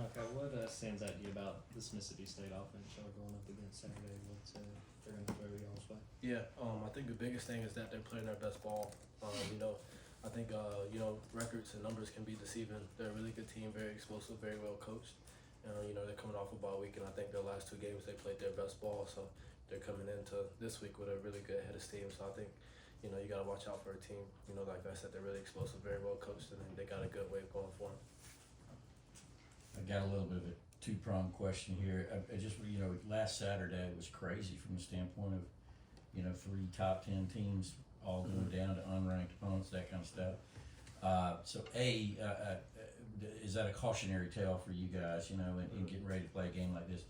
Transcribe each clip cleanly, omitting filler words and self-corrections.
Malachi, what stands out to you about this Mississippi State offense y'all are going up against Saturday? What they're going to throw y'all's way? Yeah, I think the biggest thing is that they're playing their best ball. I think records and numbers can be deceiving. They're a really good team, very explosive, very well coached. They're coming off a bye week, and I think their last 2 games they played their best ball. So they're coming into this week with a really good head of steam. So I think you got to watch out for a team. Like I said, they're really explosive, very well coached, and they got a good way of going for them. I got a little bit of a two-pronged question here. I just, last Saturday was crazy from the standpoint of, 3 top 10 teams all going down to unranked opponents, that kind of stuff. Is that a cautionary tale for you guys, in getting ready to play a game like this?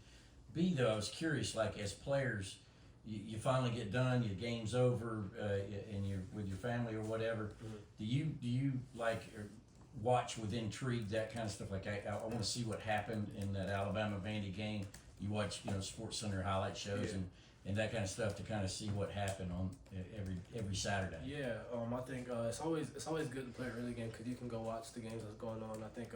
B, though, I was curious, like, as players, you finally get done, your game's over, and you're with your family or whatever. Do you like watch with intrigue that kind of stuff? Like, I want to see what happened in that Alabama Vandy game. You watch, Sports Center highlight shows and that kind of stuff to kind of see what happened on every Saturday. Yeah, I think it's always good to play an early game because you can go watch the games that's going on. I think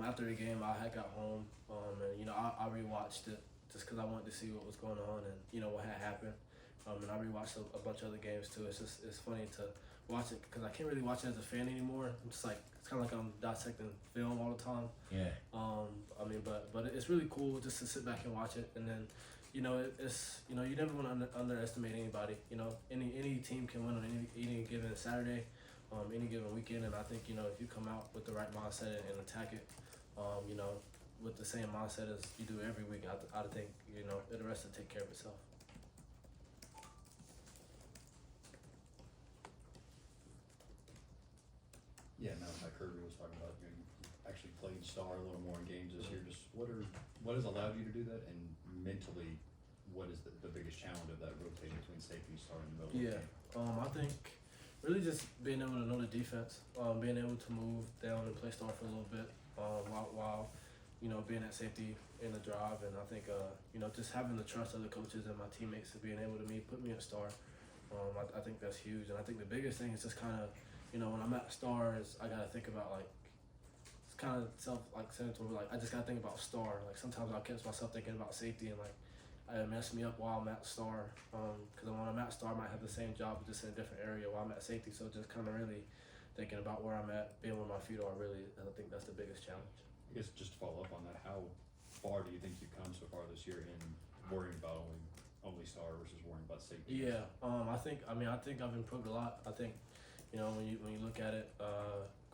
after the game I had got home and I rewatched it just because I wanted to see what was going on and what had happened. And I rewatched a bunch of other games too. It's funny to watch it because I can't really watch it as a fan anymore. I'm just like, it's kind of like I'm dissecting film all the time. Yeah. But it's really cool just to sit back and watch it, and then you never want to underestimate anybody. Any team can win on any given Saturday, any given weekend, and I think if you come out with the right mindset and attack it, with the same mindset as you do every week, I think the rest will take care of itself. Yeah, now like Kirby was talking about, you actually played star a little more in games this year. Just what has allowed you to do that, and mentally, what is the biggest challenge of that rotating between safety and star in the middle of the game? I think really just being able to know the defense, being able to move down and play star for a little bit, while being at safety in the drive, and I think just having the trust of the coaches and my teammates to being able to put me at star. I think that's huge, and I think the biggest thing is just kind of when I'm at stars, I gotta think about it's kind of self-centered. I just gotta think about star. Like sometimes I'll catch myself thinking about safety and it mess me up while I'm at star. Because when I'm at star, I might have the same job but just in a different area while I'm at safety. So just kind of really thinking about where I'm at, being where my feet are. Really, I think that's the biggest challenge. I guess just to follow up on that, how far do you think you've come so far this year in worrying about only star versus worrying about safety? Yeah, I think I've improved a lot. I think. When you look at it,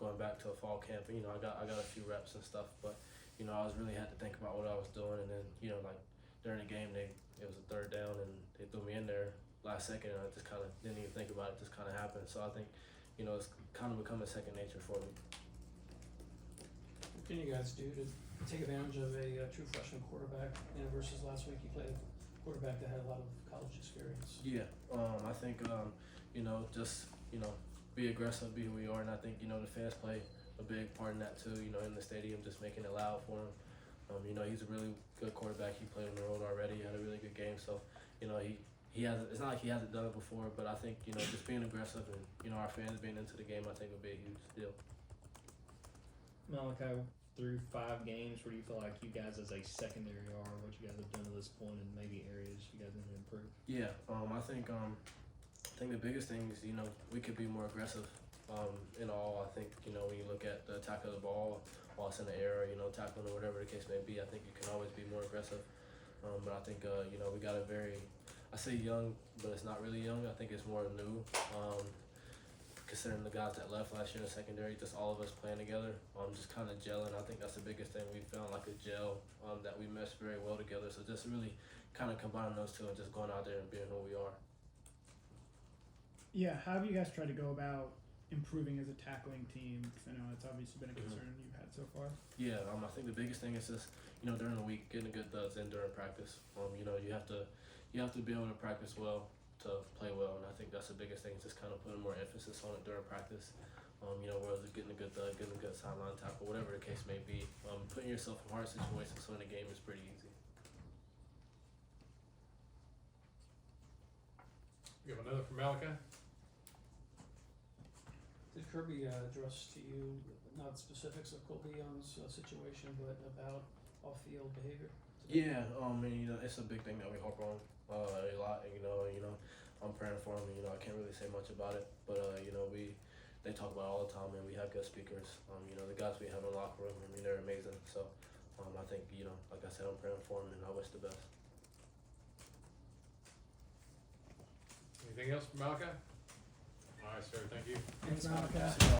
going back to a fall camp, I got a few reps and stuff, but I was really had to think about what I was doing, and then during the game it was a 3rd down and they threw me in there last second, and I just kind of didn't even think about it, just kind of happened. So I think it's kind of become a second nature for me. What can you guys do to take advantage of a true freshman quarterback versus last week you played a quarterback that had a lot of college experience? Yeah, I think just be aggressive, be who we are, and I think the fans play a big part in that too. In the stadium, just making it loud for him. He's a really good quarterback. He played on the road already. He had a really good game. So he hasn't. It's not like he hasn't done it before, but I think just being aggressive and our fans being into the game, I think would be a huge deal. Malachi, through 5 games, where do you feel like you guys as a secondary are, what you guys have done to this point, and maybe areas you guys need to improve? Yeah, I think the biggest thing is we could be more aggressive in all. I think when you look at the attack of the ball while it's in the air, tackling or whatever the case may be, I think you can always be more aggressive. But I think we got a very, I say young, but it's not really young. I think it's more new. Considering the guys that left last year in the secondary, just all of us playing together, just kind of gelling. I think that's the biggest thing. We found like a gel that we mesh very well together. So just really kind of combining those two and just going out there and being who we are. Yeah, how have you guys tried to go about improving as a tackling team? Because I know it's obviously been a concern you've had so far. Yeah, I think the biggest thing is just during the week getting a good duds in during practice. You have to be able to practice well to play well, and I think that's the biggest thing. Is just kind of putting more emphasis on it during practice. Whether it's getting a good dud, getting a good sideline tackle, whatever the case may be, putting yourself in hard situations so in the game is pretty easy. We have another from Malachi. Did Kirby address to you not specifics of Colbie Young's situation, but about off-field behavior? Yeah, and you know, it's a big thing that we harp on a lot, and you know, I'm praying for him, and you know, I can't really say much about it, but you know, they talk about it all the time, and we have good speakers. You know, the guys we have in the locker room, I mean, they're amazing. So, I think, you know, like I said, I'm praying for him, and I wish the best. Anything else from Malaki? All right, sir, thank you. Thanks, Malachi.